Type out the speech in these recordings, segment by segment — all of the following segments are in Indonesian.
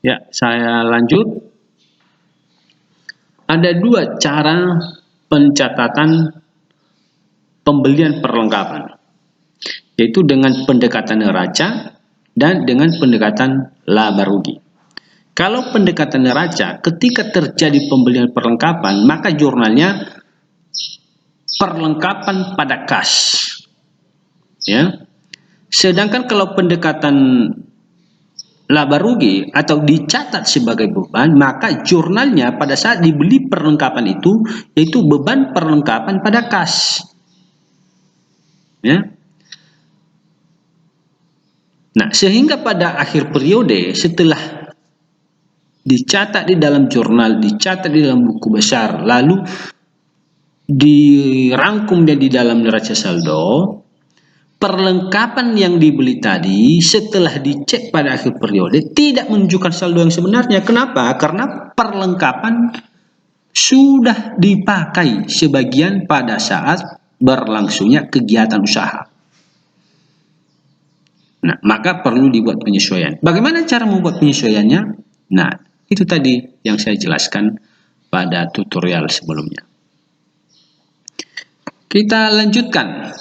Ya, saya lanjut. Ada dua cara pencatatan pembelian perlengkapan, yaitu dengan pendekatan neraca dan dengan pendekatan laba rugi. Kalau pendekatan neraca, ketika terjadi pembelian perlengkapan, maka jurnalnya perlengkapan pada kas. Ya. Sedangkan kalau pendekatan laba rugi atau dicatat sebagai beban, maka jurnalnya pada saat dibeli perlengkapan itu, yaitu beban perlengkapan pada kas. Ya. Nah, sehingga pada akhir periode setelah dicatat di dalam jurnal, dicatat di dalam buku besar, lalu dirangkumnya di dalam neraca saldo, perlengkapan yang dibeli tadi setelah dicek pada akhir periode tidak menunjukkan saldo yang sebenarnya. Kenapa? Karena perlengkapan sudah dipakai sebagian pada saat berlangsungnya kegiatan usaha. Nah, maka perlu dibuat penyesuaian. Bagaimana cara membuat penyesuaiannya? Nah, itu tadi yang saya jelaskan pada tutorial sebelumnya. Kita lanjutkan.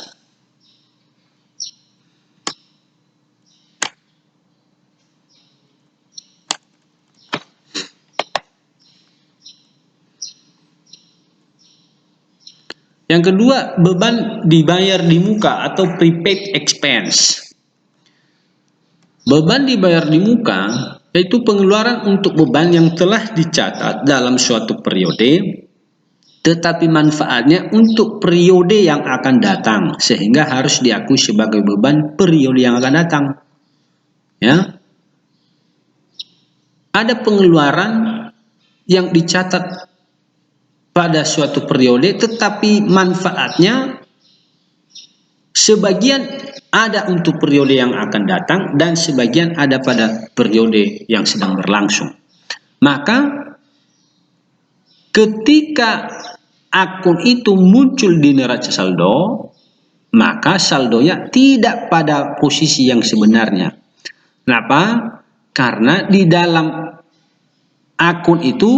Yang kedua, beban dibayar di muka atau prepaid expense. Beban dibayar di muka yaitu pengeluaran untuk beban yang telah dicatat dalam suatu periode, tetapi manfaatnya untuk periode yang akan datang, sehingga harus diakui sebagai beban periode yang akan datang. Ya, ada pengeluaran yang dicatat pada suatu periode, tetapi manfaatnya sebagian ada untuk periode yang akan datang dan sebagian ada pada periode yang sedang berlangsung. Maka ketika akun itu muncul di neraca saldo, maka saldonya tidak pada posisi yang sebenarnya. Kenapa? Karena di dalam akun itu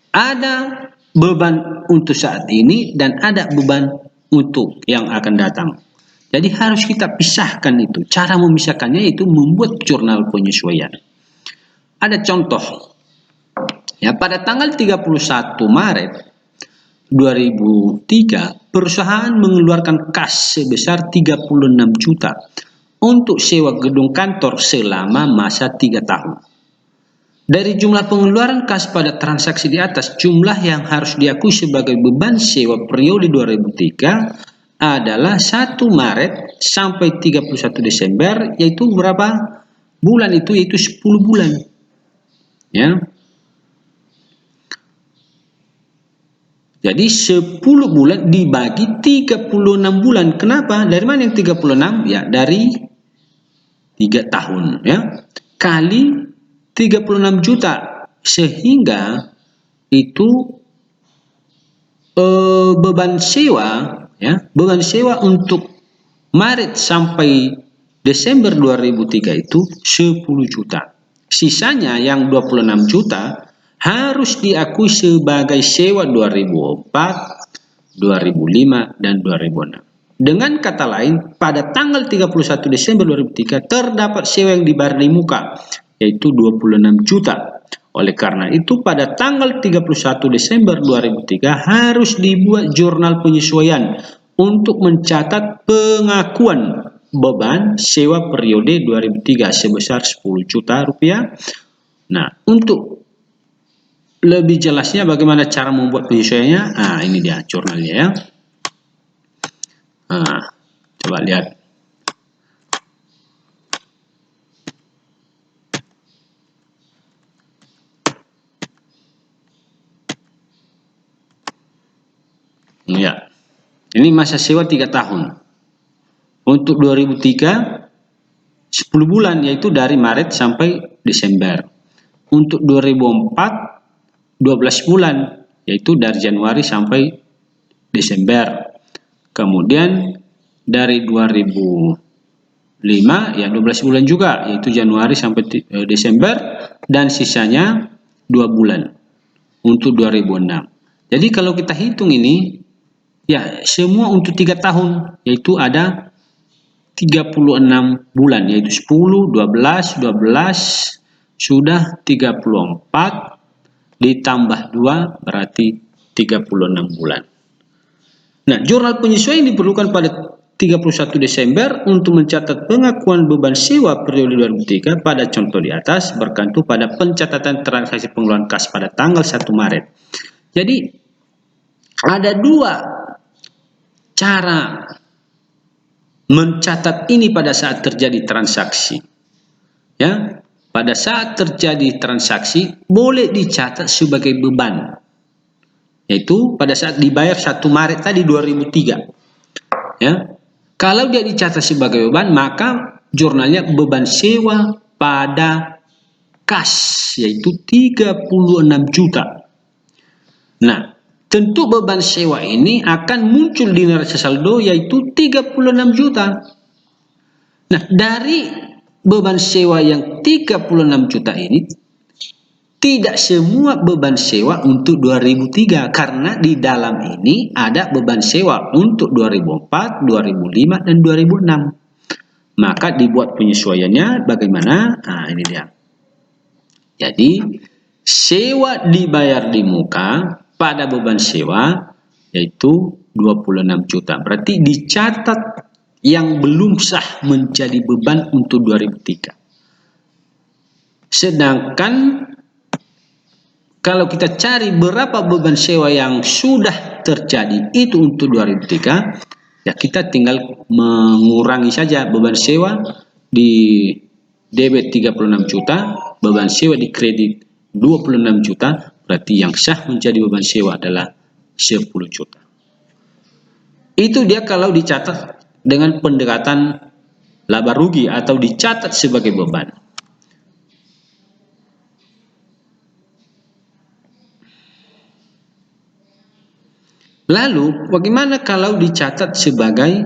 ada beban untuk saat ini dan ada beban untuk yang akan datang. Jadi harus kita pisahkan itu. Cara memisahkannya itu membuat jurnal penyesuaian. Ada contoh. Ya, pada tanggal 31 Maret 2003, perusahaan mengeluarkan kas sebesar 36 juta untuk sewa gedung kantor selama masa 3 tahun. Dari jumlah pengeluaran kas pada transaksi di atas, jumlah yang harus diakui sebagai beban sewa periode 2003 adalah 1 Maret sampai 31 Desember, yaitu berapa bulan itu? Yaitu 10 bulan. Ya. Jadi 10 bulan dibagi 36 bulan. Kenapa? Dari mana yang 36? Ya, dari 3 tahun. Ya. Kali 36 juta. Sehingga itu beban sewa, ya, beban sewa untuk Maret sampai Desember 2003 itu 10 juta. Sisanya yang 26 juta harus diakui sebagai sewa 2004, 2005, dan 2006. Dengan kata lain, pada tanggal 31 Desember 2003 terdapat sewa yang dibayar di muka, yaitu 26 juta. Oleh karena itu, pada tanggal 31 Desember 2003 harus dibuat jurnal penyesuaian untuk mencatat pengakuan beban sewa periode 2003 sebesar 10 juta rupiah. Nah, untuk lebih jelasnya bagaimana cara membuat penyesuaiannya, nah ini dia jurnalnya ya. Nah, coba lihat. Ya, ini masa sewa 3 tahun. Untuk 2003, 10 bulan, yaitu dari Maret sampai Desember. Untuk 2004, 12 bulan, yaitu dari Januari sampai Desember. Kemudian dari 2005 5 ya 12 bulan juga, yaitu Januari sampai Desember, dan sisanya 2 bulan untuk 2006. Jadi kalau kita hitung ini ya semua untuk 3 tahun, yaitu ada 36 bulan, yaitu 10, 12, 12 sudah 34 ditambah 2 berarti 36 bulan. Nah, jurnal penyesuaian diperlukan pada 31 Desember untuk mencatat pengakuan beban sewa periode 2003 pada contoh di atas bergantung pada pencatatan transaksi pengeluaran kas pada tanggal 1 Maret. Jadi ada dua cara mencatat ini pada saat terjadi transaksi. Ya, pada saat terjadi transaksi boleh dicatat sebagai beban. Yaitu pada saat dibayar 1 Maret tadi 2003. Ya. Kalau dia dicatat sebagai beban, maka jurnalnya beban sewa pada kas, yaitu 36 juta. Nah, tentu beban sewa ini akan muncul di neraca saldo, yaitu 36 juta. Nah, dari beban sewa yang 36 juta ini, tidak semua beban sewa untuk 2003 karena di dalam ini ada beban sewa untuk 2004, 2005 dan 2006. Maka dibuat penyesuaiannya bagaimana? Nah, ini dia. Jadi sewa dibayar di muka pada beban sewa yaitu 26 juta. Berarti dicatat yang belum sah menjadi beban untuk 2003. Sedangkan kalau kita cari berapa beban sewa yang sudah terjadi itu untuk 2003, ya kita tinggal mengurangi saja beban sewa di debit 36 juta, beban sewa di kredit 26 juta, berarti yang sah menjadi beban sewa adalah 10 juta. Itu dia kalau dicatat dengan pendekatan laba rugi atau dicatat sebagai beban. Lalu, bagaimana kalau dicatat sebagai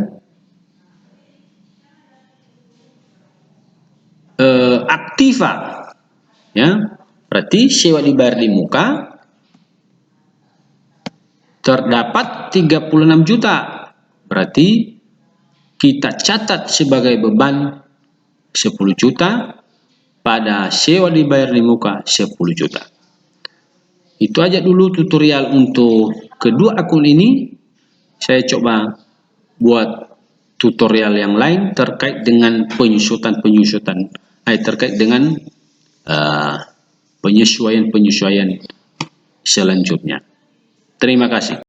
aktiva? Ya, berarti sewa dibayar di muka terdapat 36 juta. Berarti kita catat sebagai beban 10 juta pada sewa dibayar di muka 10 juta. Itu aja dulu tutorial untuk kedua akun ini. Saya coba buat tutorial yang lain terkait dengan penyesuaian penyesuaian selanjutnya. Terima kasih.